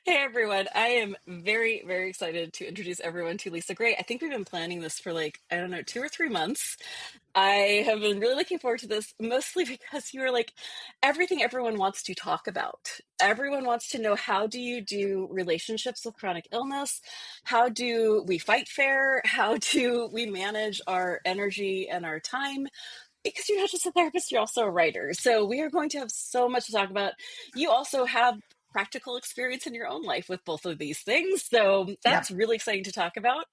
Hey everyone, I am very, very excited to introduce everyone to Lisa Gray. I think we've been planning this for like, I don't know, 2 or 3 months. I have been really looking forward to this, mostly because you are like everything everyone wants to talk about. Everyone wants to know, how do you do relationships with chronic illness? How do we fight fair? How do we manage our energy and our time? Because you're not just a therapist, you're also a writer. So we are going to have so much to talk about. You also have practical experience in your own life with both of these things. So Yep. that's really exciting to talk about.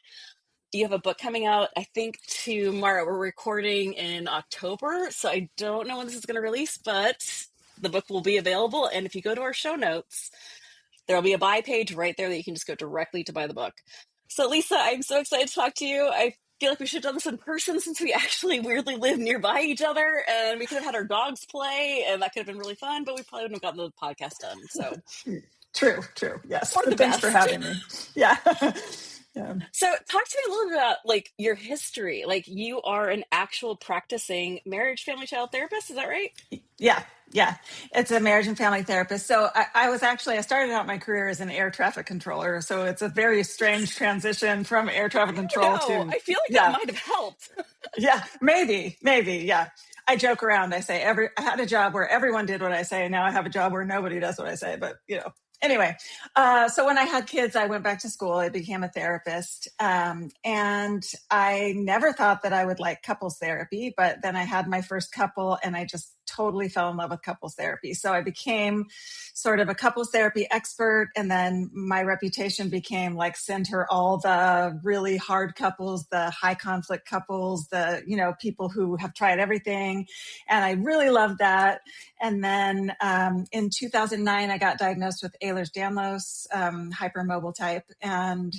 You have a book coming out, I think, tomorrow. We're recording in October. So I don't know when this is going to release, but the book will be available. And if you go to our show notes, there'll be a buy page right there that you can just go directly to buy the book. So, Lisa, I'm so excited to talk to you. I feel like we should have done this in person since we actually weirdly live nearby each other, and we could have had our dogs play, and that could have been really fun, but we probably wouldn't have gotten the podcast done. So, True. Yes. for the Thanks for best. having me. Yeah. Yeah. So, talk to me a little bit about like your history. Like, you are an actual practicing marriage, family, child therapist. Is that right? Yeah. Yeah. It's a marriage and family therapist. So I started out my career as an air traffic controller. So it's a very strange transition from air traffic control No, to, I feel like that yeah, might have helped. yeah, maybe. Yeah. I joke around. I say I had a job where everyone did what I say. Now I have a job where nobody does what I say, but anyway, so when I had kids, I went back to school. I became a therapist. And I never thought that I would like couples therapy, but then I had my first couple and I just totally fell in love with couples therapy. So I became sort of a couples therapy expert. And then my reputation became like, send her all the really hard couples, the high conflict couples, the, people who have tried everything. And I really loved that. And then in 2009, I got diagnosed with Ehlers-Danlos, hypermobile type. And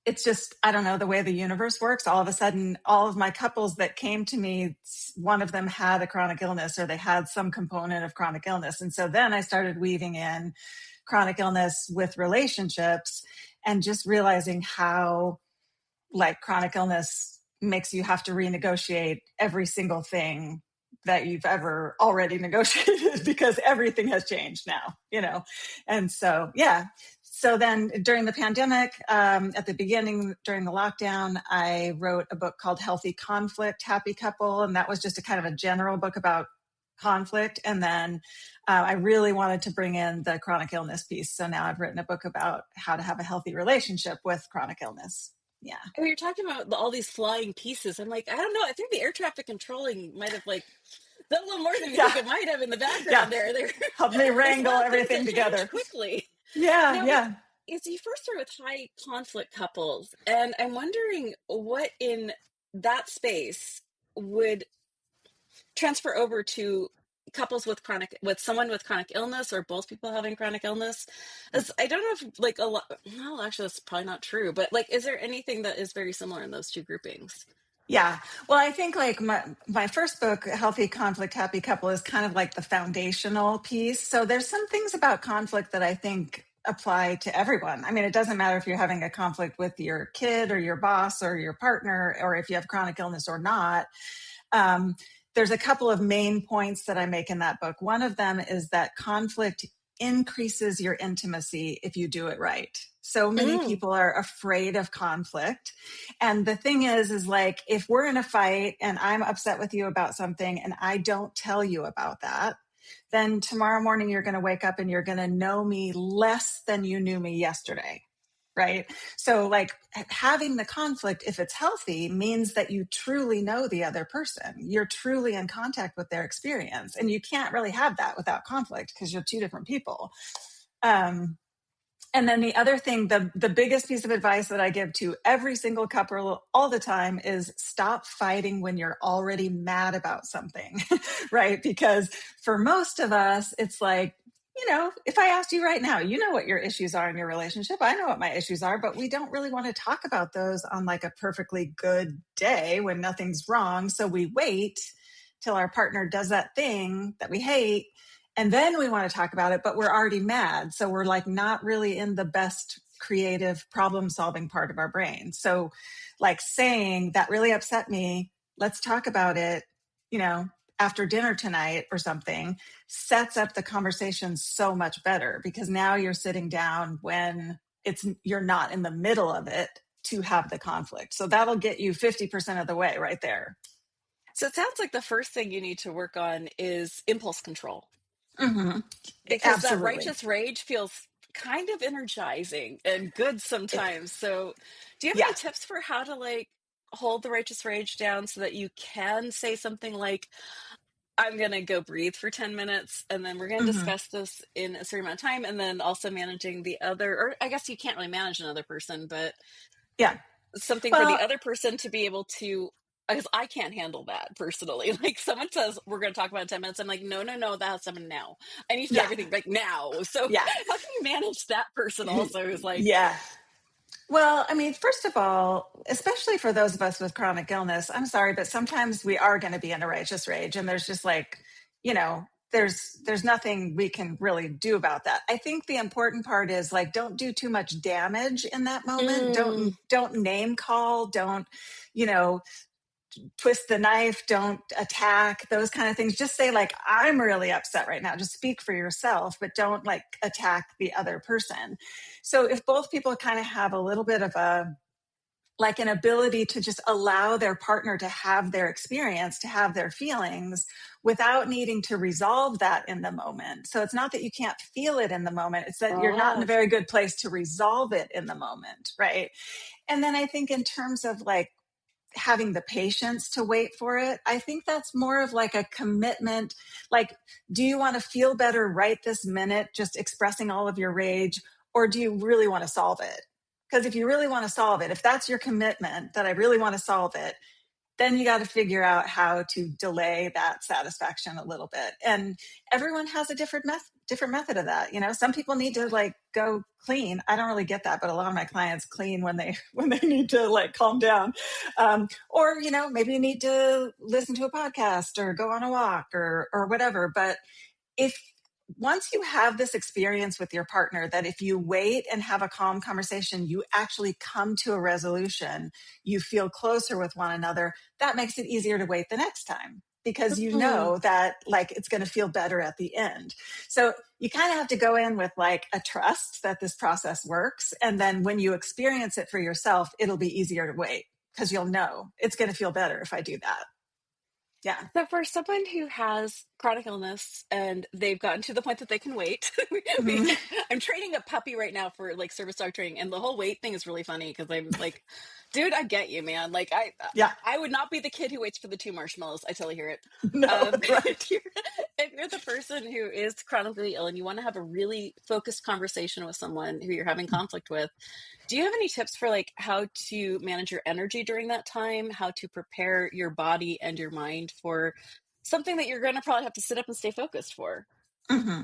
it's just, I don't know, the way the universe works. All of a sudden, all of my couples that came to me, one of them had a chronic illness or they had some component of chronic illness. And so then I started weaving in chronic illness with relationships and just realizing how like chronic illness makes you have to renegotiate every single thing that you've ever already negotiated because everything has changed now. And so, yeah. So then during the pandemic, at the beginning, during the lockdown, I wrote a book called Healthy Conflict, Happy Couple. And that was just a kind of a general book about conflict. And then I really wanted to bring in the chronic illness piece. So now I've written a book about how to have a healthy relationship with chronic illness. Yeah. And you're talking about all these flying pieces. I'm like, I don't know. I think the air traffic controlling might have like done a little more than you think Yeah. it might have in the Yeah. background there. Help me There's a wrangle lot of things everything that change together. quickly. Yeah. Now, Yeah. as you first started with high conflict couples, and I'm wondering what in that space would transfer over to couples with someone with chronic illness or both people having chronic illness. As I don't know if like a lot, well, actually that's probably not true, but like, is there anything that is very similar in those two groupings? Yeah. Well, I think like my first book, Healthy Conflict, Happy Couple, is kind of like the foundational piece. So there's some things about conflict that I think apply to everyone. I mean, it doesn't matter if you're having a conflict with your kid or your boss or your partner, or if you have chronic illness or not. Um, there's a couple of main points that I make in that book. One of them is that conflict increases your intimacy if you do it right. So many Mm. people are afraid of conflict. And the thing is like, if we're in a fight and I'm upset with you about something and I don't tell you about that, then tomorrow morning you're going to wake up and you're going to know me less than you knew me yesterday. Right. So like having the conflict, if it's healthy, means that you truly know the other person. You're truly in contact with their experience. And you can't really have that without conflict because you're two different people. And then the other thing, the biggest piece of advice that I give to every single couple all the time is stop fighting when you're already mad about something, right? Because for most of us, it's like, if I asked you right now, you know what your issues are in your relationship. I know what my issues are, but we don't really want to talk about those on like a perfectly good day when nothing's wrong. So we wait till our partner does that thing that we hate. And then we want to talk about it, but we're already mad. So we're like not really in the best creative problem solving part of our brain. So like saying that really upset me, let's talk about it, you know, after dinner tonight or something sets up the conversation so much better because now you're sitting down when you're not in the middle of it to have the conflict. So that'll get you 50% of the way right there. So it sounds like the first thing you need to work on is impulse control, Hmm. because that Absolutely. righteous rage feels kind of energizing and good It, sometimes. So, do you have yeah. any tips for how to like hold the righteous rage down so that you can say something like, I'm going to go breathe for 10 minutes and then we're going to Hmm. discuss this in a certain amount of time, and then also managing the other, or I guess you can't really manage another person, but Yeah. something for the Well, other person to be able to, because I can't handle that personally. Like someone says we're going to talk about it in 10 minutes, I'm like, no, no, no, that has to happen now. I need to know yeah. everything like now. So Yeah. how can you manage that person also who's like, Yeah. Well, I mean, first of all, especially for those of us with chronic illness, I'm sorry, but sometimes we are going to be in a righteous rage, and there's just like, you know, there's nothing we can really do about that. I think the important part is like, don't do too much damage in that moment. mm, Don't name call. Don't, you know, twist the knife. Don't attack. Those kind of things. Just say like, I'm really upset right now. Just speak for yourself, but don't like attack the other person. So if both people kind of have a little bit of a like an ability to just allow their partner to have their experience, to have their feelings without needing to resolve that in the moment. So it's not that you can't feel it in the moment, it's that you're not in a ah, very good place to resolve it in the moment, right? And then I think in terms of like having the patience to wait for it, I think that's more of like a commitment. Like, do you want to feel better right this minute, just expressing all of your rage, or do you really want to solve it? Because if you really want to solve it, if that's your commitment that I really want to solve it, then you got to figure out how to delay that satisfaction a little bit. And everyone has a different method of that. You know, some people need to like go clean. I don't really get that, but a lot of my clients clean when they when they need to like calm down. Or you know, maybe you need to listen to a podcast or go on a walk or whatever. But if once you have this experience with your partner that if you wait and have a calm conversation, you actually come to a resolution, you feel closer with one another, that makes it easier to wait the next time because you mm. know that like it's going to feel better at the end. So you kind of have to go in with like a trust that this process works. And then when you experience it for yourself, it'll be easier to wait because you'll know it's going to feel better if I do that. Yeah. So for someone who has chronic illness and they've gotten to the point that they can wait, Mhm. I'm training a puppy right now for like service dog training, and the whole wait thing is really funny because I'm like, dude, I get you, man. Like Yeah. I would not be the kid who waits for the two marshmallows. I totally hear it. No, right. If you're the person who is chronically ill and you want to have a really focused conversation with someone who you're having conflict with, do you have any tips for like how to manage your energy during that time, how to prepare your body and your mind for something that you're going to probably have to sit up and stay focused for? Hmm.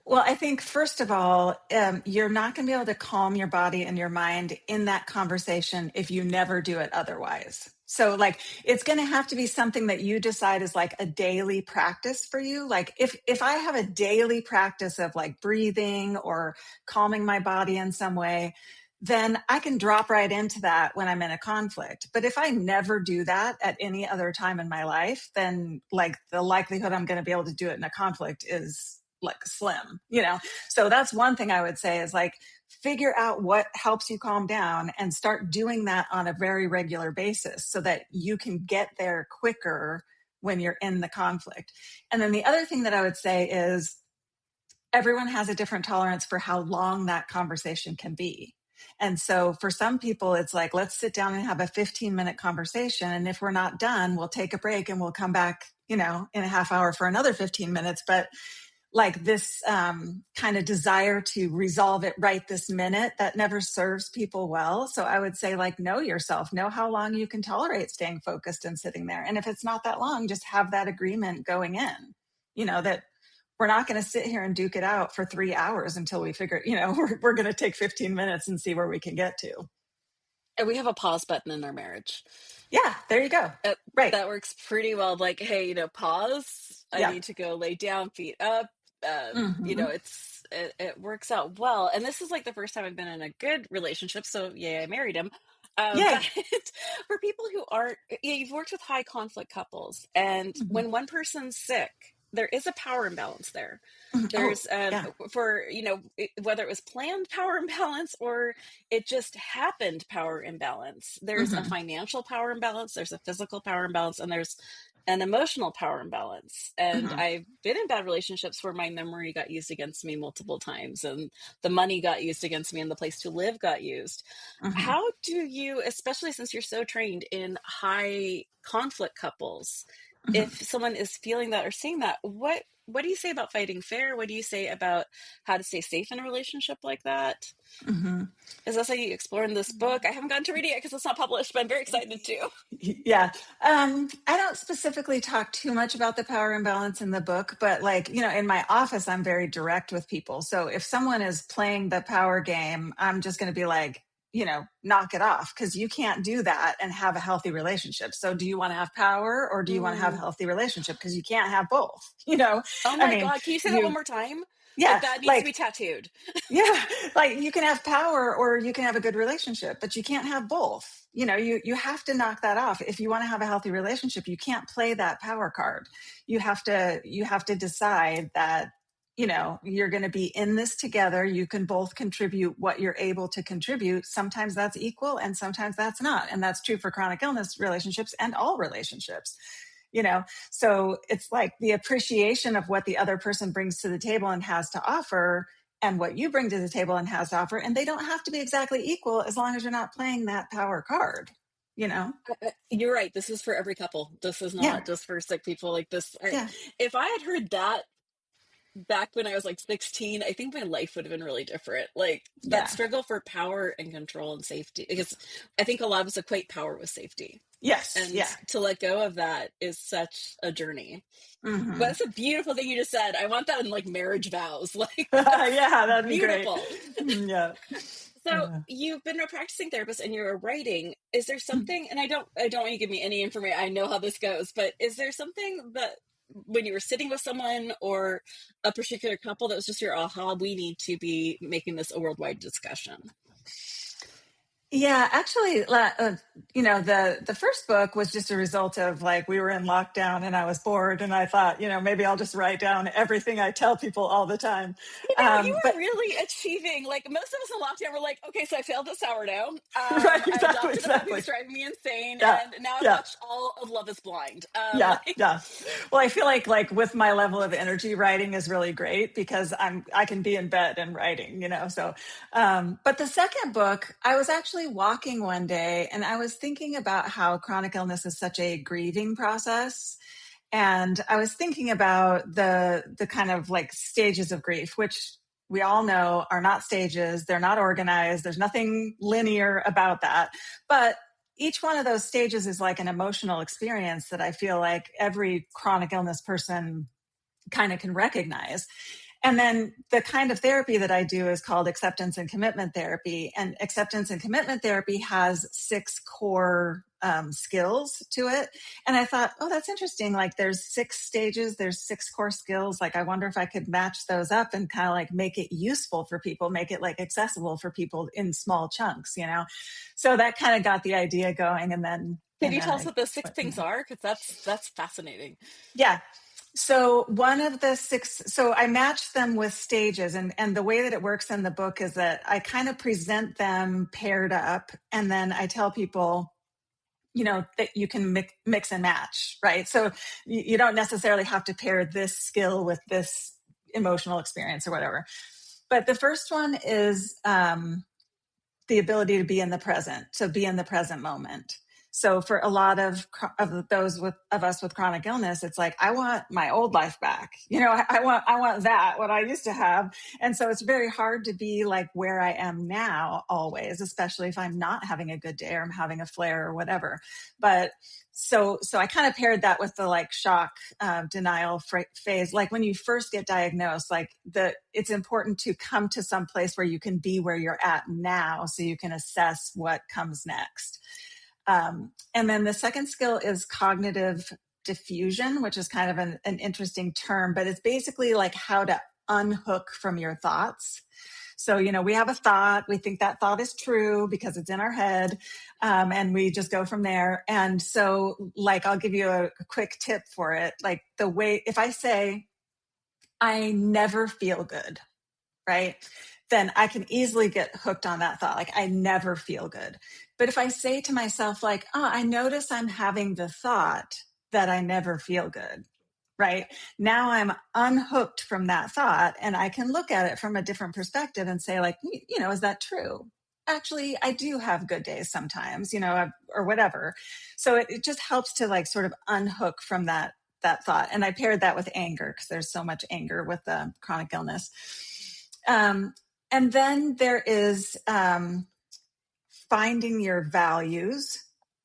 Well, I think first of all, you're not going to be able to calm your body and your mind in that conversation if you never do it otherwise. So, like, it's going to have to be something that you decide is like a daily practice for you. Like, if I have a daily practice of like breathing or calming my body in some way, then I can drop right into that when I'm in a conflict. But if I never do that at any other time in my life, then like the likelihood I'm going to be able to do it in a conflict is like slim, you know? So that's one thing I would say is like figure out what helps you calm down and start doing that on a very regular basis so that you can get there quicker when you're in the conflict. And then the other thing that I would say is everyone has a different tolerance for how long that conversation can be. And so for some people, it's like, let's sit down and have a 15-minute conversation. And if we're not done, we'll take a break and we'll come back, you know, in a half hour for another 15 minutes. But like this kind of desire to resolve it right this minute that never serves people well. So I would say like know yourself, know how long you can tolerate staying focused and sitting there. And if it's not that long, just have that agreement going in, you know, that we're not going to sit here and duke it out for 3 hours until we figure, you know, we're going to take 15 minutes and see where we can get to. And we have a pause button in our marriage. Yeah, there you go. Uh, Right. that works pretty well. Like, hey, pause. I Yeah. need to go lay down, feet up. Hmm. It works out well. And this is like the first time I've been in a good relationship. So yeah, I married him. Yay. But for people who aren't, you've worked with high conflict couples, and Mhm. when one person's sick, there is a power imbalance there. Mhm. Oh, There's yeah. for whether it was planned power imbalance or it just happened power imbalance. There's a Hmm. financial power imbalance, there's a physical power imbalance, and there's an emotional power imbalance. And Hmm. I've been in bad relationships where my memory got used against me multiple times, and the money got used against me, and the place to live got used. Hmm. How do you, especially since you're so trained in high conflict couples, if Hmm. someone is feeling that or seeing that, what do you say about fighting fair? What do you say about how to stay safe in a relationship like that? Hmm. Is that something you explore in this book? I haven't gotten to read it yet because it's not published, but I'm very excited to. Yeah. I don't specifically talk too much about the power imbalance in the book, but like, in my office, I'm very direct with people. So if someone is playing the power game, I'm just going to be like, knock it off because you can't do that and have a healthy relationship. So do you want to have power or do you want to have a Mm. healthy relationship? Because you can't have both, Oh I my mean, God, can you say that one you, more time? Like yeah, that needs to be like, tattooed. yeah, like you can have power or you can have a good relationship, but you can't have both. You have to knock that off. If you want to have a healthy relationship, you can't play that power card. You have to decide that, you're going to be in this together. You can both contribute what you're able to contribute. Sometimes that's equal and sometimes that's not. And that's true for chronic illness relationships and all relationships. You know, so it's like the appreciation of what the other person brings to the table and has to offer and what you bring to the table and has to offer. And they don't have to be exactly equal as long as you're not playing that power card, you know? You're right. This is for every couple. This is Yeah. not just for sick people. Like this, Yeah. if I had heard that back when I was like 16, I think my life would have been really different. Like that Yeah. struggle for power and control and safety, because I think a lot of us equate power with safety. Yes. And Yeah. to let go of that is such a journey. But Hmm. it's a beautiful thing you just said. I want that in like marriage vows. Like that's Yeah, that'd be great. beautiful. Yeah. So you've been a practicing therapist and you're writing. Is there something, and I don't want you to give me any information. I know how this goes, but is there something that when you were sitting with someone or a particular couple that was just your aha, we need to be making this a worldwide discussion? Yeah, actually, the first book was just a result of like we were in lockdown and I was bored and I thought, maybe I'll just write down everything I tell people all the time. You But are really achieving. Like most of us in lockdown were like, okay, so I failed at sourdough. right, I exactly, adopted a puppy exactly. that's driving me insane, Yeah, and now I've yeah. watched all of Love Is Blind. Yeah, Like yeah. Well, I feel like with my level of energy, writing is really great because I can be in bed and writing, So, but the second book, I was actually walking one day and I was thinking about how chronic illness is such a grieving process, and I was thinking about the kind of like stages of grief, which we all know are not stages. They're not organized. There's nothing linear about that, but each one of those stages is like an emotional experience that I feel like every chronic illness person kind of can recognize. And then the kind of therapy that I do is called acceptance and commitment therapy. And acceptance and commitment therapy has 6 core skills to it. And I thought, oh, that's interesting. Like there's 6 stages, there's 6 core skills. Like I wonder if I could match those up and kind of like make it useful for people, make it like accessible for people in small chunks. So that kind of got the idea going. And then, can and you then tell us I what those six went from things there. are? Because that's fascinating. Yeah. So one of the 6, so I match them with stages, and the way that it works in the book is that I kind of present them paired up and then I tell people, that you can mix and match, right? So you don't necessarily have to pair this skill with this emotional experience or whatever. But the first one is the ability to be in the present. So be in the present moment. So for a lot of those of us with chronic illness, it's like, I want my old life back. I want that, what I used to have. And so it's very hard to be like where I am now always, especially if I'm not having a good day or I'm having a flare or whatever. But so I kind of paired that with the like shock denial phase. Like when you first get diagnosed, like it's important to come to some place where you can be where you're at now, so you can assess what comes next. And then the second skill is cognitive diffusion, which is kind of an interesting term, but it's basically like how to unhook from your thoughts. So, we have a thought, we think that thought is true because it's in our head, and we just go from there. And so, like, I'll give you a quick tip for it. Like, if I say, I never feel good, right? Then I can easily get hooked on that thought. Like, I never feel good. But if I say to myself, like, oh, I notice I'm having the thought that I never feel good, right? Now I'm unhooked from that thought and I can look at it from a different perspective and say, like, is that true? Actually, I do have good days sometimes, or whatever. So it just helps to like sort of unhook from that thought. And I paired that with anger because there's so much anger with the chronic illness. And then there is finding your values.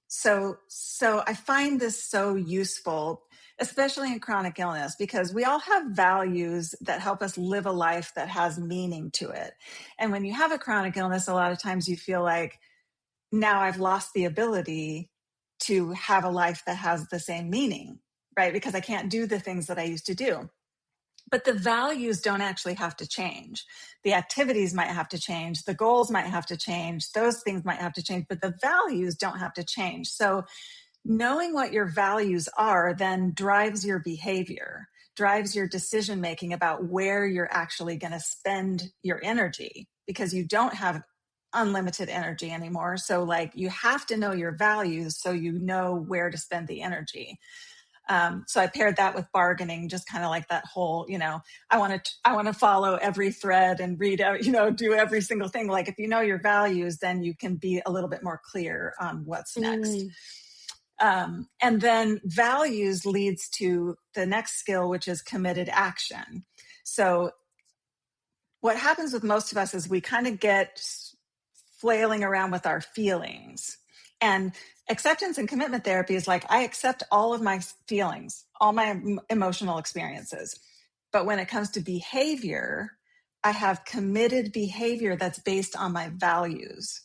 So I find this so useful, especially in chronic illness, because we all have values that help us live a life that has meaning to it. And when you have a chronic illness, a lot of times you feel like, now I've lost the ability to have a life that has the same meaning, right? Because I can't do the things that I used to do. But the values don't actually have to change. The activities might have to change. The goals might have to change. Those things might have to change, but the values don't have to change. So knowing what your values are then drives your behavior, drives your decision making about where you're actually going to spend your energy, because you don't have unlimited energy anymore. So like, you have to know your values so you know where to spend the energy. So I paired that with bargaining, just kind of like that whole, I want to follow every thread and read out, do every single thing. Like, if you know your values, then you can be a little bit more clear on what's next. Mm. And then values leads to the next skill, which is committed action. So what happens with most of us is we kind of get flailing around with our feelings. And acceptance and commitment therapy is like, I accept all of my feelings, all my emotional experiences. But when it comes to behavior, I have committed behavior that's based on my values.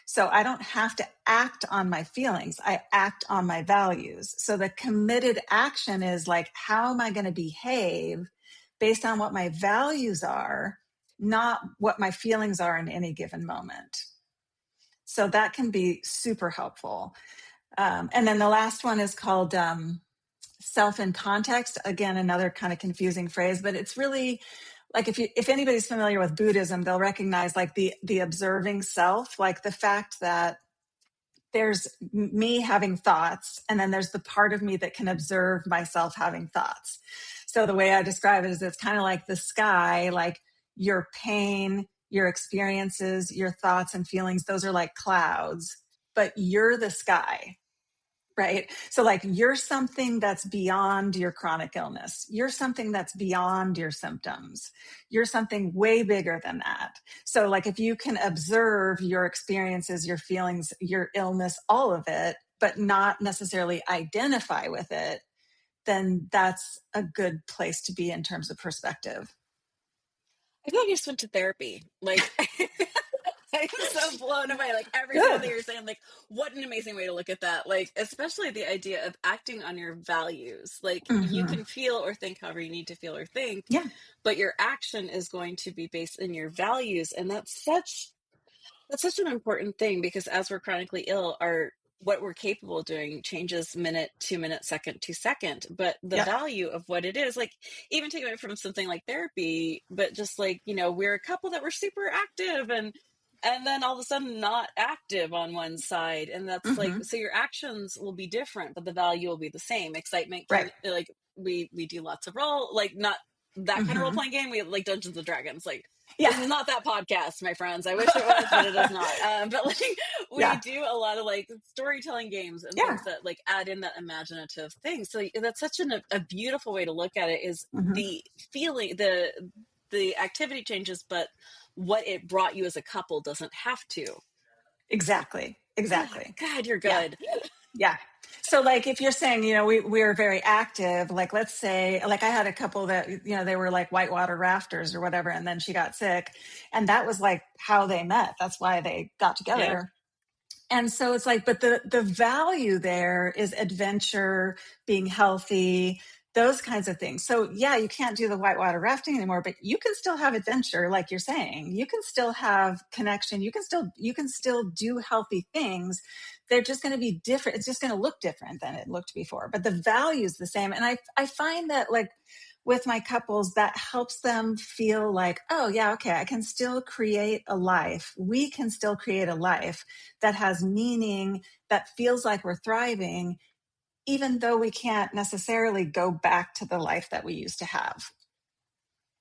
So I don't have to act on my feelings. I act on my values. So the committed action is like, how am I going to behave based on what my values are, not what my feelings are in any given moment. So that can be super helpful. And then the last one is called self in context. Again, another kind of confusing phrase, but it's really like, if anybody's familiar with Buddhism, they'll recognize like the observing self, like the fact that there's me having thoughts, and then there's the part of me that can observe myself having thoughts. So the way I describe it is, it's kind of like the sky, like your pain, your experiences, your thoughts and feelings, those are like clouds, but you're the sky. Right. So like, you're something that's beyond your chronic illness. You're something that's beyond your symptoms. You're something way bigger than that. So like, if you can observe your experiences, your feelings, your illness, all of it, but not necessarily identify with it, then that's a good place to be in terms of perspective. I feel like I just went to therapy. Like, I'm so blown away. Like, every single Good. thing you're saying, like, what an amazing way to look at that. Like, especially the idea of acting on your values. Like, you Mm-hmm. can feel or think however you need to feel or think, Yeah. but your action is going to be based in your values. And that's such an important thing, because as we're chronically ill, our what we're capable of doing changes minute to minute, second to second. But the Yep. value of what it is, like, even taking it from something like therapy, but just like, we're a couple that were super active, and then all of a sudden not active on one side. And that's like, Mm-hmm. so your actions will be different, but the value will be the same. Excitement Right. can, like, we do lots of role, like, not that kind of role Mm-hmm. playing game. We like Dungeons and Dragons, like, Yeah. this is not that podcast, my friends. I wish it was, but it is not. But like, we Yeah. do a lot of like storytelling games and Yeah. things that like add in that imaginative thing. So that's such a beautiful way to look at it. Is Mm-hmm. the feeling, the activity changes, but what it brought you as a couple doesn't have to. Exactly. Oh, Exactly. God, you're Yeah. good. Yeah. So like, if you're saying, we're very active, like, let's say, like, I had a couple that, they were like whitewater rafters or whatever, and then she got sick, and that was like how they met. That's why they got Yeah. together. And so it's like, but the value there is adventure, being healthy. those kinds of things. So yeah, you can't do the whitewater rafting anymore, but you can still have adventure, like you're saying. You can still have connection. You can still do healthy things. They're just going to be different. It's just going to look different than it looked before, but the value is the same. And I find that, like, with my couples, that helps them feel like, oh yeah, okay, I can still create a life. We can still create a life that has meaning, that feels like we're thriving, even though we can't necessarily go back to the life that we used to have.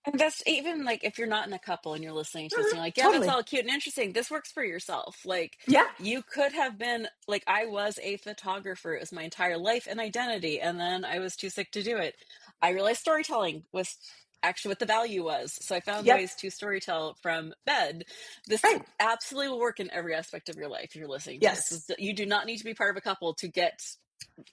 And that's even like if you're not in a couple and you're listening to this Mhm, and you're like, yeah, that's totally. all cute and interesting. This works for yourself. Like Yeah. you could have been like, I was a photographer. It was my entire life and identity. And then I was too sick to do it. I realized storytelling was actually what the value was. So I found Yep. ways to storytell from bed. This Right. absolutely will work in every aspect of your life if you're listening to this. Yes. You do not need to be part of a couple to get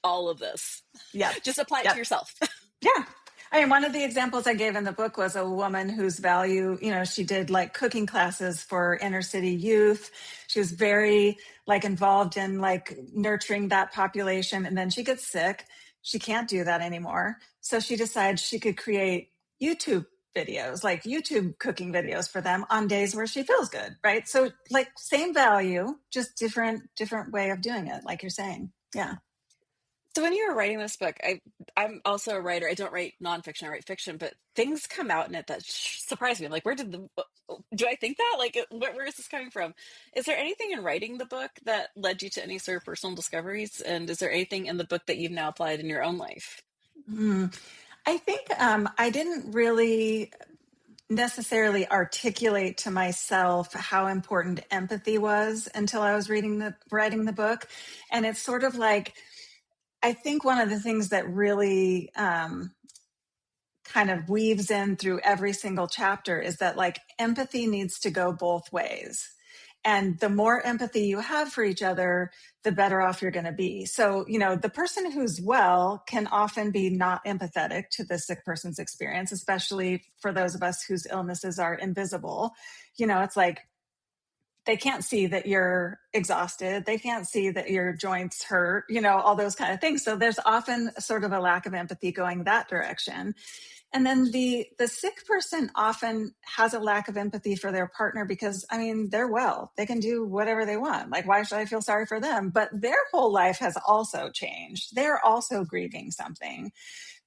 all of this. Yep. Just apply it to Yep. yourself. Yeah. I mean, one of the examples I gave in the book was a woman whose value, she did like cooking classes for inner city youth. She was very like involved in like nurturing that population. And then she gets sick. She can't do that anymore. So she decides she could create YouTube videos, like YouTube cooking videos for them on days where she feels good. Right. So like same value, just different way of doing it. Like you're saying. Yeah. So when you were writing this book, I'm also a writer. I don't write nonfiction, I write fiction, but things come out in it that surprise me. I'm like, where did the do I think that? Like, where is this coming from? Is there anything in writing the book that led you to any sort of personal discoveries? And is there anything in the book that you've now applied in your own life? Mm. I think I didn't really necessarily articulate to myself how important empathy was until I was writing the book. And it's sort of like, I think one of the things that really kind of weaves in through every single chapter is that like empathy needs to go both ways. And the more empathy you have for each other, the better off you're going to be. So, the person who's well can often be not empathetic to the sick person's experience, especially for those of us whose illnesses are invisible. It's like they can't see that you're exhausted. They can't see that your joints hurt, all those kind of things. So there's often sort of a lack of empathy going that direction. And then the sick person often has a lack of empathy for their partner because, I mean, they're well. They can do whatever they want. Like, why should I feel sorry for them? But their whole life has also changed. They're also grieving something.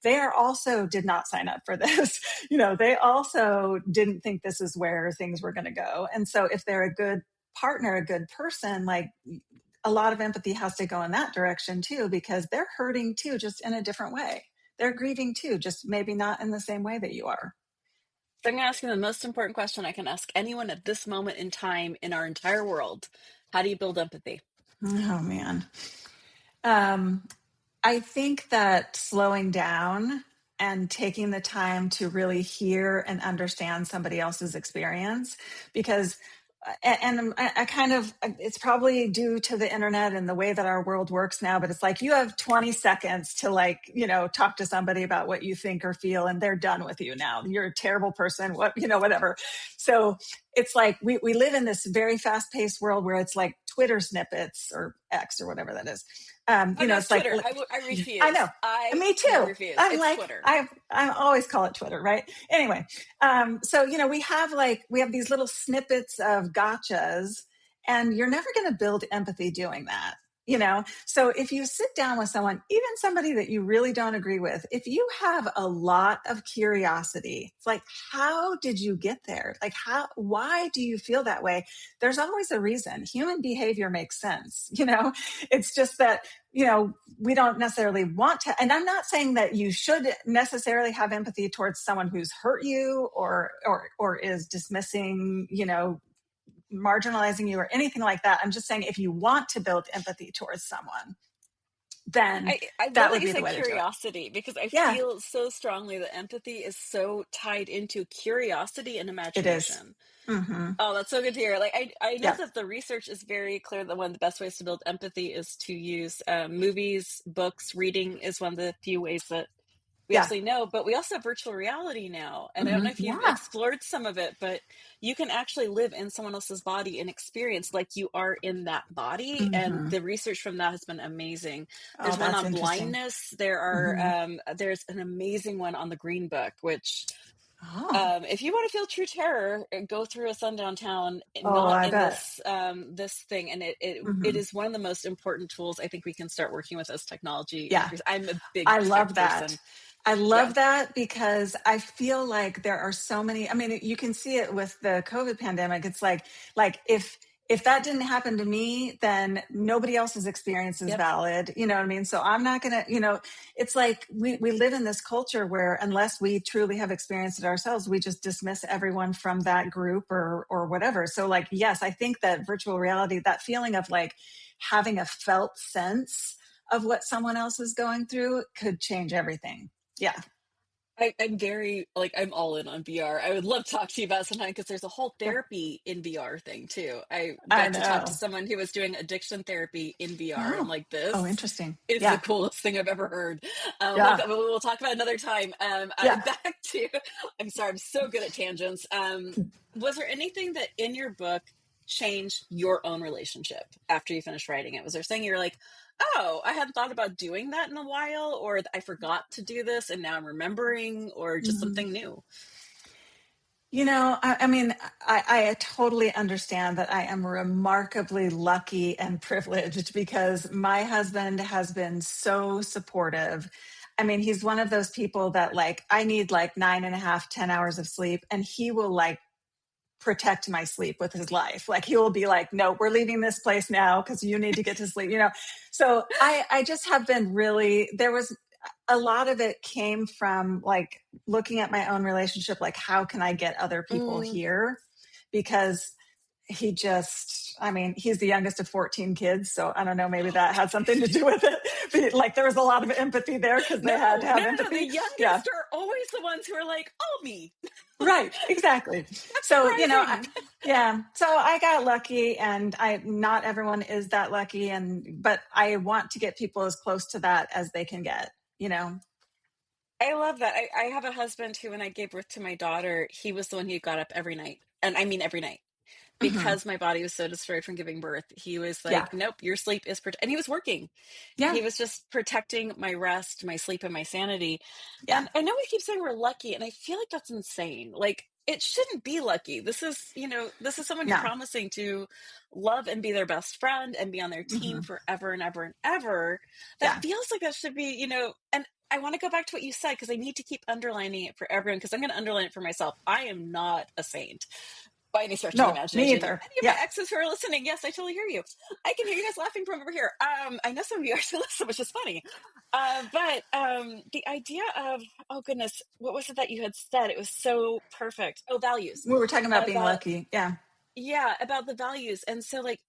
They are also did not sign up for this. They also didn't think this is where things were going to go. And so if they're a good partner, a good person, like, a lot of empathy has to go in that direction too, because they're hurting too, just in a different way. They're grieving too, just maybe not in the same way that you are. So I'm going to ask you the most important question I can ask anyone at this moment in time in our entire world. How do you build empathy? Oh man. Um, I think that slowing down and taking the time to really hear and understand somebody else's experience, because and I kind of, it's probably due to the internet and the way that our world works now, but it's like you have 20 seconds to, like, talk to somebody about what you think or feel, and they're done with you now. You're a terrible person, whatever. So it's like we live in this very fast paced world where it's like Twitter snippets, or X, or whatever that is. Oh no, it's It's like, Twitter. I I know. refuse. I Me too. refuse. I'm It's like, Twitter. I always call it Twitter, right? Anyway, so we have these little snippets of gotchas, and you're never going to build empathy doing that. So if you sit down with someone, even somebody that you really don't agree with, if you have a lot of curiosity, it's like, how did you get there? Like, why do you feel that way? There's always a reason. Human behavior makes sense. It's just that, we don't necessarily want to. And I'm not saying that you should necessarily have empathy towards someone who's hurt you, or is dismissing, marginalizing you, or anything like that. I'm just saying, if you want to build empathy towards someone, then I love that that would you be the said way to do it. curiosity because I Yeah, feel so strongly that empathy is so tied into curiosity and it is. imagination. Mm-hmm. Oh, that's so good to hear. Like I know Yeah. that the research is very clear that one of the best ways to build empathy is to use movies, books, reading is one of the few ways that we Yeah. absolutely know, but we also have virtual reality now. And I don't Hmm. know if you've Yeah. explored some of it, but you can actually live in someone else's body and experience like you are in that body. And Hmm. the research from that has been amazing. Oh, There's one that's on interesting. blindness. Hmm. There's an amazing one on the Green Book, which Oh. if you want to feel true terror, go through a sundown town, Oh, not I in bet. this thing. And it Hmm. is one of the most important tools I think we can start working with as technology Yeah. increase. I'm a big I love tech that. person. I Yeah. love that because I feel like there are so many. I mean, you can see it with the COVID pandemic. It's like if that didn't happen to me, then nobody else's experience is Yep. valid. You know what I mean? So I'm not gonna, it's like we live in this culture where unless we truly have experienced it ourselves, we just dismiss everyone from that group or whatever. So like, yes, I think that virtual reality, that feeling of like having a felt sense of what someone else is going through could change everything. Yeah, I'm very like I'm all in on VR. I would love to talk to you about it sometime because there's a whole yeah, therapy in VR thing too. I I got to talk to know. someone who was doing addiction therapy in VR, and I'm Oh, like, oh, this interesting. is the Yeah, coolest thing I've ever heard. yeah, We'll talk about it another time. yeah. Back to, I'm sorry, I'm so good at tangents. Was there anything that in your book changed your own relationship after you finished writing it? Was there something you're like, oh, I hadn't thought about doing that in a while, or I forgot to do this and now I'm remembering, or just Mhm. something new? I mean, I totally understand that I am remarkably lucky and privileged because my husband has been so supportive. I mean, he's one of those people that like, I need like 9.5, 10 hours of sleep, and he will like protect my sleep with his life. Like he will be like, no, we're leaving this place now because you need to get to sleep. So I just have been really, there was a lot of it came from like looking at my own relationship, like how can I get other people Mm, here? Because he just, I mean, he's the youngest of 14 kids. So I don't know, maybe oh that my had something to goodness. do with it. But like there was a lot of empathy there because they had to No, no, have no, no. The empathy. Yeah. youngest are always the ones who are like, oh, me. Right, exactly. That's So, surprising. yeah. So I got lucky and I not everyone is that lucky but I want to get people as close to that as they can get. I love that. I have a husband who, when I gave birth to my daughter, he was the one who got up every night. And I mean, every night. Hmm. Because my body was so destroyed from giving birth, he was Yeah. like, nope, your sleep is, and he was working. Yeah. He was just protecting my rest, my sleep, and my sanity. Yeah. And I know we keep saying we're lucky, and I feel like that's insane. Like, it shouldn't be lucky. This is someone who's No. promising to love and be their best friend and be on their team Hmm. forever and ever and ever. That Yeah. feels like that should be. And I want to go back to what you said because I need to keep underlining it for everyone because I'm going to underline it for myself. I am not a saint by any stretch of the No, me imagination. either. Any of my Yeah. exes who are listening, yes, I totally hear you. I can hear you guys laughing from over here. I know some of you actually listen, which is funny. But the idea of, oh goodness, what was it that you had said? It was so perfect. Oh, values. We were talking about being About, lucky. Yeah. yeah, about the values. And so, like,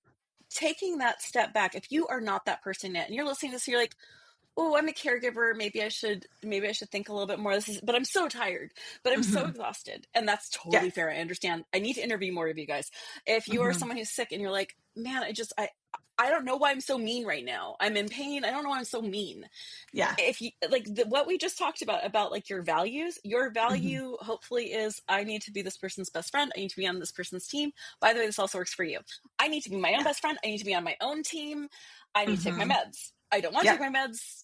taking that step back, if you are not that person yet and you're listening to this, you're like, oh, I'm a caregiver. Maybe I should think a little bit more. But I'm so tired, but I'm so Hmm. exhausted. And that's Yeah. totally fair. I understand. I need to interview more of you guys. If you are Hmm. someone who's sick and you're like, man, I don't know why I'm so mean right now. I'm in pain. I don't know why I'm so mean. Yeah. If you like what we just talked about like your Hmm. value hopefully is I need to be this person's best friend. I need to be on this person's team. By the way, this also works for you. I need to be my own Yeah. best friend. I need to be on my own team. I need to take my Hmm. meds. I don't want to Yeah. take my meds.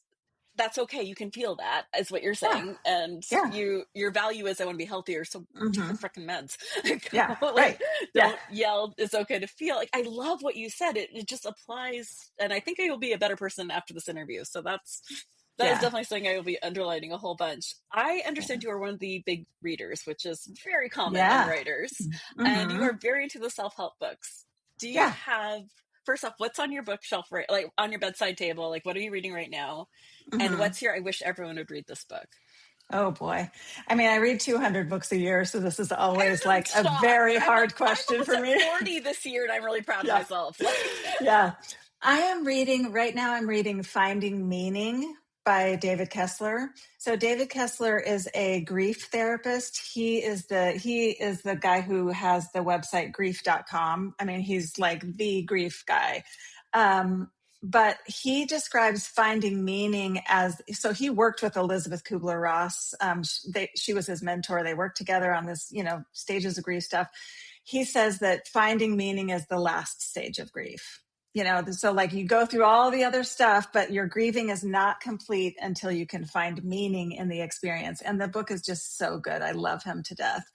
That's okay. You can feel that is what you're Yeah. saying. And Yeah. your value is I want to be healthier. So take the Hmm. freaking meds. Yeah. Like, Right. Yeah. don't yell. It's okay to feel like I love what you said. It just applies. And I think I will be a better person after this interview. So that is Yeah. definitely something I will be underlining a whole bunch. I Yeah. understand you are one of the big readers, which is very common in Yeah. writers. And you Hmm. are very into the self-help books. Do you Yeah. have, first off, what's on your bookshelf, right? Like on your bedside table? Like, what are you reading right now? And Hmm. what's your, I wish everyone would read this book? Oh boy. I mean, I read 200 books a year, so this is always I'm like a shocked. very I'm hard like, I'm question almost for at me. 40 this year and I'm really proud of Yeah. myself. Like, Yeah. I am reading right now, I'm reading Finding Meaning by David Kessler. So David Kessler is a grief therapist. He is the guy who has the website grief.com. I mean, he's like the grief guy. Um, but he describes finding meaning as, so he worked with Elizabeth Kubler-Ross. She was his mentor. They worked together on this, stages of grief stuff. He says that finding meaning is the last stage of grief. So like you go through all the other stuff, but your grieving is not complete until you can find meaning in the experience. And the book is just so good. I love him to death.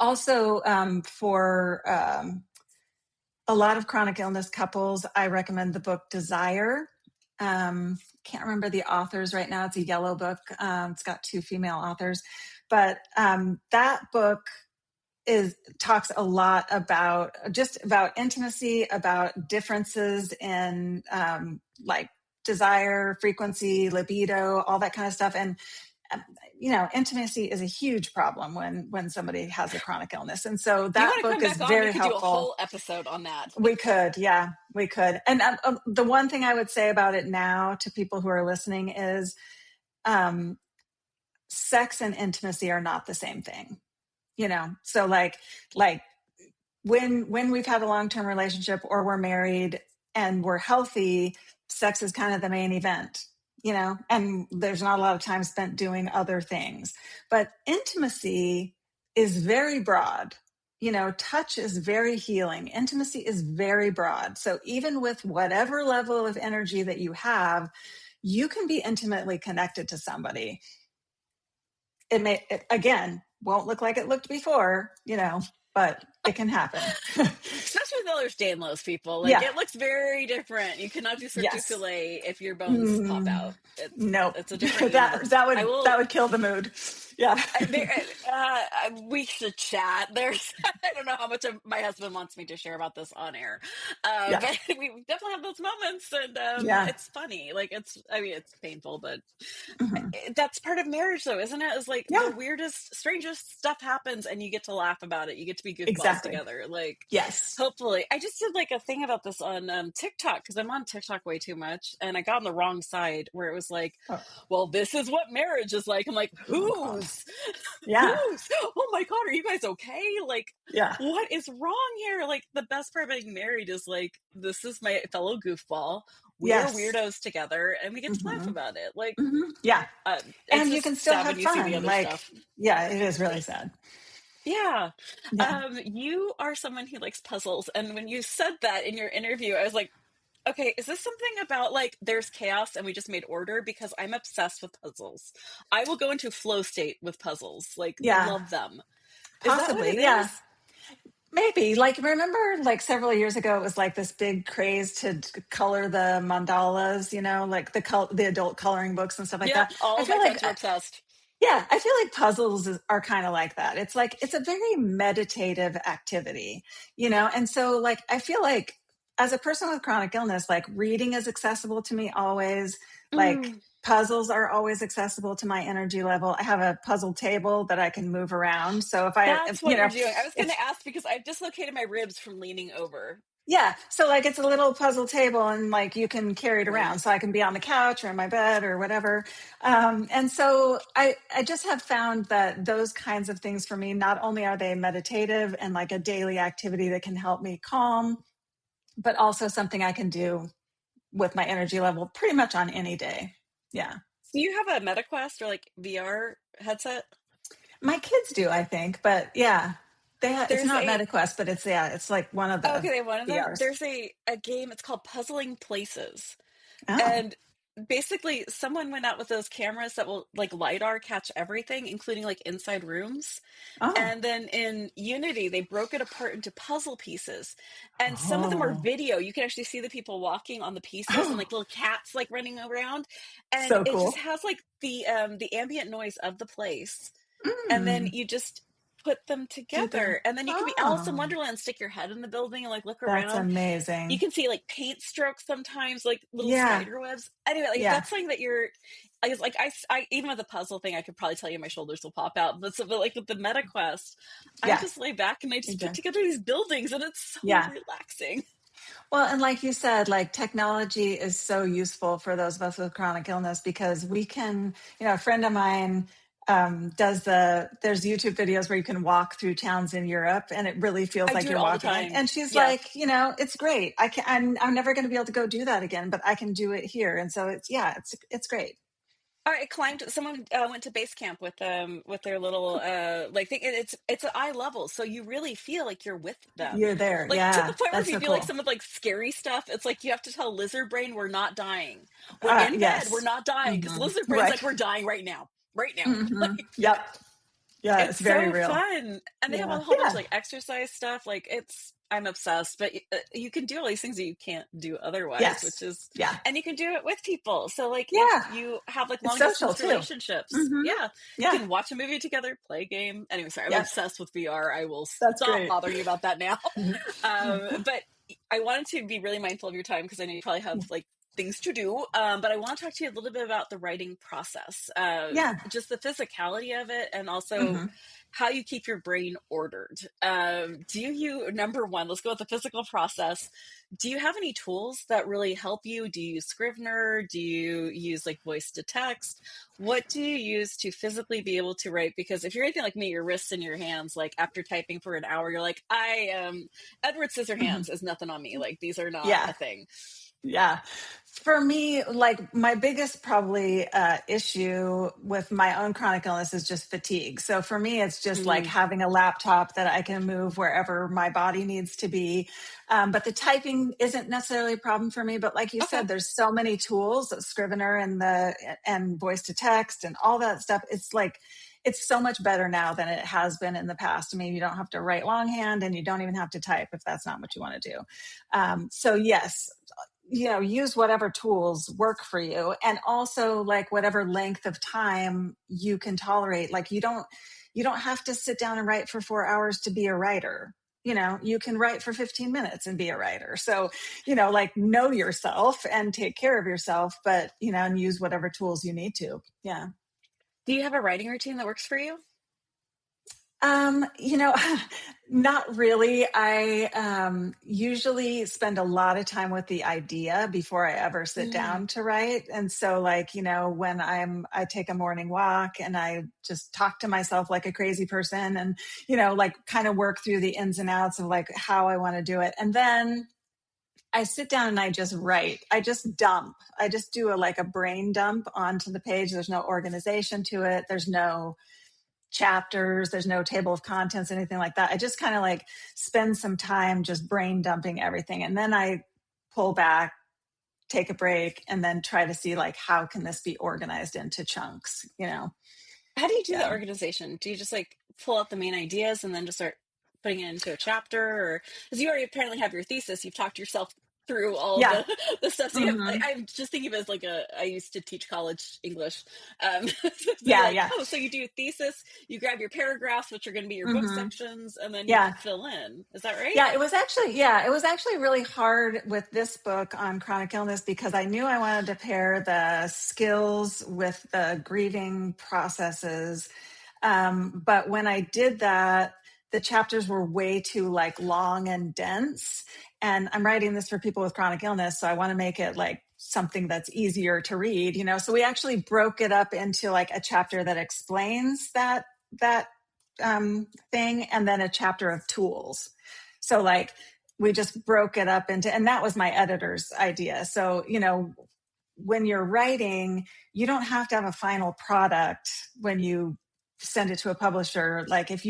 Also, for a lot of chronic illness couples, I recommend the book Desire. Can't remember the authors right now. It's a yellow book. It's got two female authors, but that book talks a lot about intimacy, about differences in like desire, frequency, libido, all that kind of stuff. And intimacy is a huge problem when somebody has a chronic illness. And so You that want to come book is back on? We very could do a helpful. whole episode on that. We could, yeah, we could. And the one thing I would say about it now to people who are listening is sex and intimacy are not the same thing. So like when we've had a long-term relationship or we're married and we're healthy, sex is kind of the main event, and there's not a lot of time spent doing other things. But intimacy is very broad. Touch is very healing. Intimacy is very broad. So even with whatever level of energy that you have, you can be intimately connected to somebody. Again, won't look like it looked before, but it can happen. Especially with Ehlers-Danlos people. Like, Yeah. it looks very different. You cannot do cirque du Yes. soleil if your bones pop out. Nope. It's a different that universe. that I would will. that would kill the mood. Yeah. We should chat. There's, I don't know how much of my husband wants me to share about this on air, Yeah. but we definitely have those moments, and Yeah. it's funny. Like I mean, it's painful, but Hmm. that's part of marriage, though, isn't it? Is like the Yeah. weirdest, strangest stuff happens, and you get to laugh about it. You get to be goofballs Exactly. together. Like, Yes. hopefully, I just did like a thing about this on TikTok because I'm on TikTok way too much, and I got on the wrong side where it was like, Oh, well, this is what marriage is like. I'm like, oh God. whose? Yeah. Whose? Oh my God, are you guys okay? Like, Yeah. what is wrong here? Like, the best part of being married is like, this is my fellow goofball. We are Yes. weirdos together, and we get to laugh Hmm. about it. Like, Hmm. Yeah. it's And you can just still sad have when you see the fun. other Like, stuff. yeah, it is really sad. Yeah. Yeah. You are someone who likes puzzles. And when you said that in your interview, I was like, okay, is this something about like there's chaos and we just made order? Because I'm obsessed with puzzles. I will go into flow state with puzzles, like, Yeah. love them. Is that what it Possibly. Yeah. is? Maybe. Like, remember, like several years ago, it was like this big craze to color the mandalas, like the adult coloring books and stuff like Yep. that. I All of feel my like, friends were obsessed. yeah, I feel like puzzles are kind of like that. It's like, it's a very meditative activity, And so, like, I feel like as a person with chronic illness, like reading is accessible to me always. Like, Mm, puzzles are always accessible to my energy level. I have a puzzle table that I can move around. So that's what you're doing. I was going if to ask because I've dislocated my ribs from leaning over. yeah. So like it's a little puzzle table and like you can carry it Right. around. So I can be on the couch or in my bed or whatever. And so I just have found that those kinds of things for me, not only are they meditative and like a daily activity that can help me calm, but also something I can do with my energy level pretty much on any day. Yeah. Do you have a MetaQuest or like VR headset? My kids do, I think, but yeah, it's There's not a MetaQuest, but it's like one of the Okay, one of them. VRs. There's a game. It's called Puzzling Places, Oh, and basically, someone went out with those cameras that will like lidar catch everything, including like inside rooms. oh, And then in Unity, they broke it apart into puzzle pieces. And some of them are oh, video. You can actually see the people walking on the pieces and like oh, little cats like running around. And so it just cool. has like the ambient noise of the place. And then Mm. you just put them Do the together. And then you can be Alice in oh, Wonderland, stick your head in the building and like look that's around. You amazing. can see like paint strokes sometimes, like little Yeah, spider webs. Anyway, like if yeah, that's something that you're, I guess, like even with the puzzle thing, I could probably tell you my shoulders will pop out. But like with the Meta Quest, I yeah, just lay back and I just put exactly. together these buildings, and it's so Yeah. relaxing. Well, and like you said, like technology is so useful for those of us with chronic illness because we can, a friend of mine does there's YouTube videos where you can walk through towns in Europe and it really feels I like do it you're all the walking in. time. And she's Yeah. like, it's great. I'm never going to be able to go do that again, but I can do it here. And so it's great. I climbed. Someone went to base camp with their little like thing. And it's at eye level, so you really feel like you're with them, You're there. like to the Yeah. point where if That's you so do like cool. some of like scary stuff, it's like you have to tell lizard brain we're not dying. We're in bed. We're Yes. not dying because Hmm. lizard brain's Right. like we're dying right now, right now. Hmm. Yep. Yeah. It's It's very so real. fun. And they have Yeah. a whole bunch of Yeah. like exercise stuff. Like I'm obsessed, but you can do all these things that you can't do otherwise, which Yes. is, Yeah. and you can do it with people. So like if Yeah. you have like It's long social distance too. relationships, Hmm. yeah, you Yeah. can watch a movie together, play a game. Anyway, sorry, I'm Yep. obsessed with VR. I will That's stop great. bothering you about that now. But I wanted to be really mindful of your time because I know you probably have like things to do. But I want to talk to you a little bit about the writing process, Yeah. just the physicality of it, and also Hmm. how you keep your brain ordered. Do you, number one, let's go with the physical process. Do you have any tools that really help you? Do you use Scrivener? Do you use like voice to text? What do you use to physically be able to write? Because if you're anything like me, your wrists and your hands, like after typing for an hour, you're like, I am Edward Hmm. Scissorhands is nothing on me. Like these are not Yeah. a thing. Yeah. For me, like my biggest probably issue with my own chronic illness is just fatigue. So for me, it's just like Mm, having a laptop that I can move wherever my body needs to be. But the typing isn't necessarily a problem for me. But like you okay. said, there's so many tools, Scrivener and voice to text and all that stuff. It's like it's so much better now than it has been in the past. I mean, you don't have to write longhand and you don't even have to type if that's not what you want to do. So yes, use whatever tools work for you, and also like whatever length of time you can tolerate. Like you don't have to sit down and write for 4 hours to be a writer. You can write for 15 minutes and be a writer. So like know yourself and take care of yourself, but and use whatever tools you need to. Yeah. Do you have a writing routine that works for you? Um, you know, not really. I usually spend a lot of time with the idea before I ever sit Mm, down to write. And so like, when I take a morning walk and I just talk to myself like a crazy person and, like kind of work through the ins and outs of like how I want to do it. And then I sit down and I just write. I just dump. I just do like a brain dump onto the page. There's no organization to it. There's no chapters, there's no table of contents, anything like that. I just kind of like spend some time just brain dumping everything. And then I pull back, take a break, and then try to see like how can this be organized into chunks. how do you do the Yeah. organization? Do you just like pull out the main ideas and then just start putting it into a chapter? Or because you already apparently have your thesis, you've talked yourself through all Yeah. the the stuff. So you have, Hmm. I'm just thinking of it as like I used to teach college English. So you're Yeah. like, Yeah. oh, so you do a thesis, you grab your paragraphs, which are going to be your book Hmm. sections, and then you Yeah. fill in. Is that right? It was actually really hard with this book on chronic illness because I knew I wanted to pair the skills with the grieving processes. But when I did that, the chapters were way too like long and dense. And I'm writing this for people with chronic illness, so I want to make it like something that's easier to read. So we actually broke it up into like a chapter that explains that thing, and then a chapter of tools. So like we just broke it up into, and that was my editor's idea. So when you're writing, you don't have to have a final product when you send it to a publisher. Like if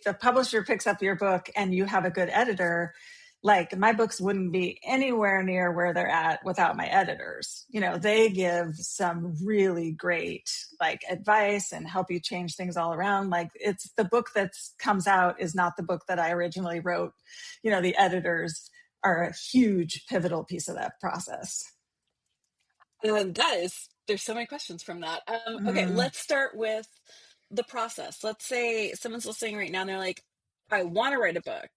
the publisher picks up your book and you have a good editor, like my books wouldn't be anywhere near where they're at without my editors. They give some really great like advice and help you change things all around. Like it's the book that comes out is not the book that I originally wrote. The editors are a huge pivotal piece of that process. That is, there's so many questions from that. Okay, Mm, let's start with the process. Let's say someone's listening right now and they're like, I want to write a book.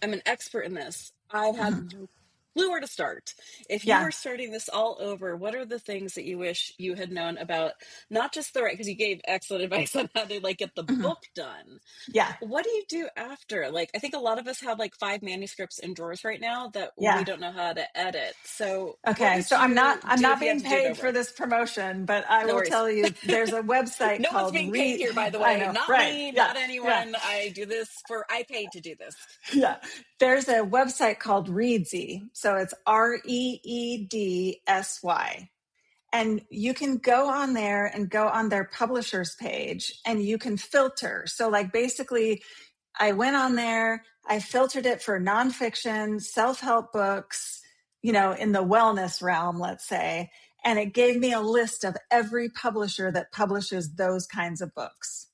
I'm an expert in this. I have mhm. clue where to start. If you Yeah. were starting this all over, what are the things that you wish you had known about, not just the right, because you gave excellent advice on how to like get the Mhm. book done. Yeah. What do you do after? Like, I think a lot of us have like 5 manuscripts in drawers right now that we Yeah. don't know how to edit. So, what Okay, would so I'm not you I'm do not if you had being to do it paid for over? this promotion, but I No will worries. tell you there's a website No one's called being paid Read. here, by the I way. know, Not right? me, Yeah, not yeah, anyone. I do this for, I paid to do this. yeah. There's a website called Reedsy, so it's Reedsy, and you can go on there and go on their publishers page, and you can filter. So, like, basically, I went on there, I filtered it for nonfiction, self help books, in the wellness realm, let's say. And it gave me a list of every publisher that publishes those kinds of books.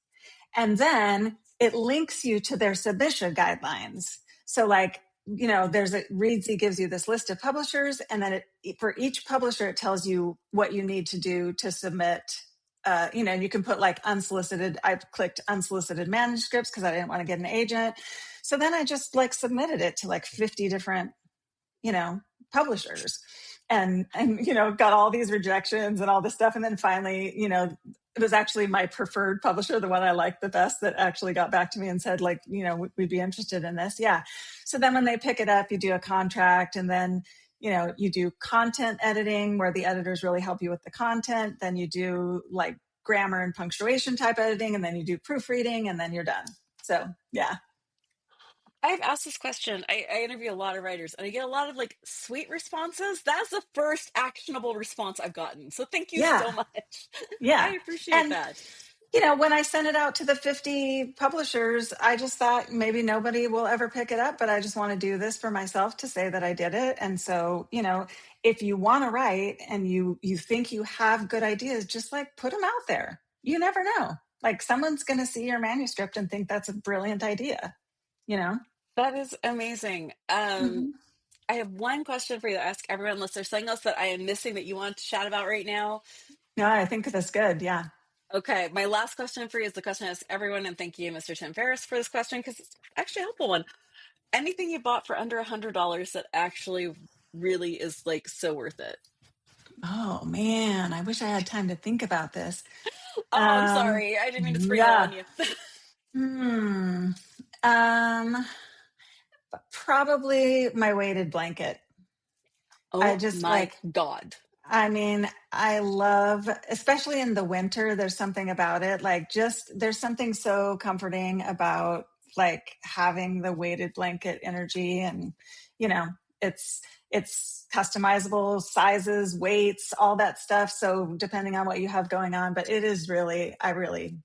And then it links you to their submission guidelines. So, like, there's a Readsy gives you this list of publishers, and then for each publisher, it tells you what you need to do to submit. You can put like unsolicited. I clicked unsolicited manuscripts because I didn't want to get an agent. So then I just like submitted it to like 50 different you know, publishers, and got all these rejections and all this stuff. And then finally, it was actually my preferred publisher, the one I liked the best, that actually got back to me and said, like, we'd be interested in this. Yeah. So then when they pick it up, you do a contract, and then you do content editing where the editors really help you with the content. Then you do like grammar and punctuation type editing, and then you do proofreading, and then you're done. So yeah. I've asked this question. I interview a lot of writers and I get a lot of like sweet responses. That's the first actionable response I've gotten. So thank you Yeah. so much. I Yeah. appreciate And that. when I sent it out to the 50 publishers, I just thought maybe nobody will ever pick it up, but I just want to do this for myself to say that I did it. And so, if you want to write and you think you have good ideas, just like put them out there. You never know. Like someone's going to see your manuscript and think that's a brilliant idea, you know? That is amazing. Mhm. I have one question for you to ask everyone, unless there's something else that I am missing that you want to chat about right now. No, I think that's good. Yeah. Okay, my last question for you is the question I ask everyone, and thank you, Mr. Tim Ferriss, for this question because it's actually a helpful one. Anything you bought for under $100 that actually really is like so worth it? Oh man, I wish I had time to think about this. Oh, I'm Um, sorry. I didn't mean to spring it all on yeah. you. Hmm. Um, Probably my weighted blanket. I Oh just my like, God. I mean, I love, especially in the winter, there's something about it. Like, just there's something so comforting about like having the weighted blanket energy. And, you know, it's, it's customizable sizes, weights, all that stuff. So depending on what you have going on, but it is really, I really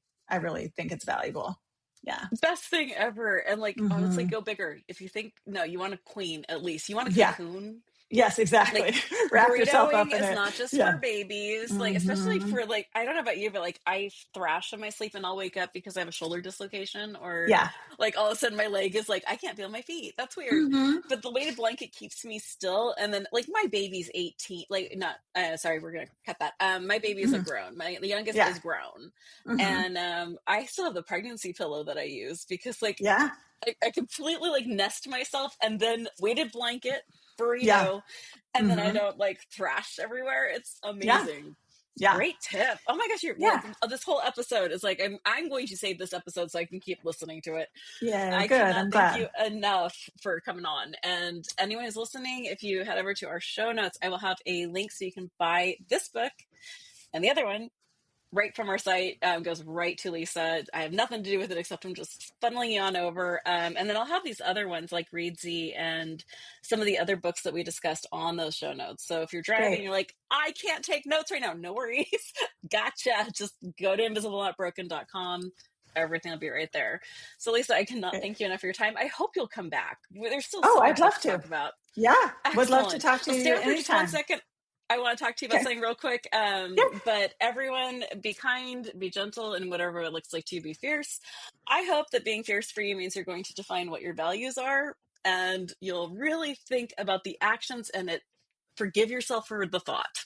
think it's valuable. Yeah. Best thing ever. And like, honestly, Hmm. go bigger. If you think, no, you want a queen at least. You want a Yeah. cocoon. Yes, exactly. Like Wrap yourself up burritoing in is it. not just for Yeah. babies, like especially Hmm. for like I don't know about you, but like I thrash in my sleep and I'll wake up because I have a shoulder dislocation or Yeah. like all of a sudden my leg is like I can't feel my feet. That's weird. Hmm. But the weighted blanket keeps me still. And then like my baby's 18, like not sorry, we're gonna cut that. My baby is a Hmm. grown. My the youngest Yeah. is grown. Hmm. And I still have the pregnancy pillow that I use because like Yeah. I completely like nest myself and then weighted blanket, Yeah. burrito, and then I Hmm. don't like thrash everywhere. It's Yeah. amazing. Yeah. Great tip. Oh my gosh, you're Yeah. like this whole episode is like I'm going to save this episode so I can keep listening to it. Yay. I Good. cannot I'm thank glad. you enough for coming on. And anyone who's listening, if you head over to our show notes, I will have a link so you can buy this book and the other one right from our site, goes right to Lisa. I have nothing to do with it except I'm just funneling you on over. And then I'll have these other ones like Readsy and some of the other books that we discussed on those show notes. So if you're driving, Great. you're like, I can't take notes right now. No worries. Gotcha. Just go to invisible.broken.com. Everything will be right there. So Lisa, I cannot Great. thank you enough for your time. I hope you'll come back. There's still Oh, so I'd much left love to to. talk about. Yeah. Would love to Excellent. talk to Well, stay you on for just one anytime. second. I want to talk to you about Okay. something real quick. Yeah. But everyone, be kind, be gentle, and whatever it looks like to you, be fierce. I hope that being fierce for you means you're going to define what your values are, and you'll really think about the actions and it. Forgive yourself for the thought.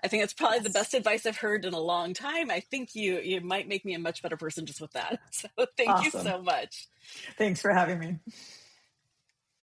I think that's probably the Yes. best advice I've heard in a long time. I think you might make me a much better person just with that. So thank you Awesome. so much. Thanks for having me.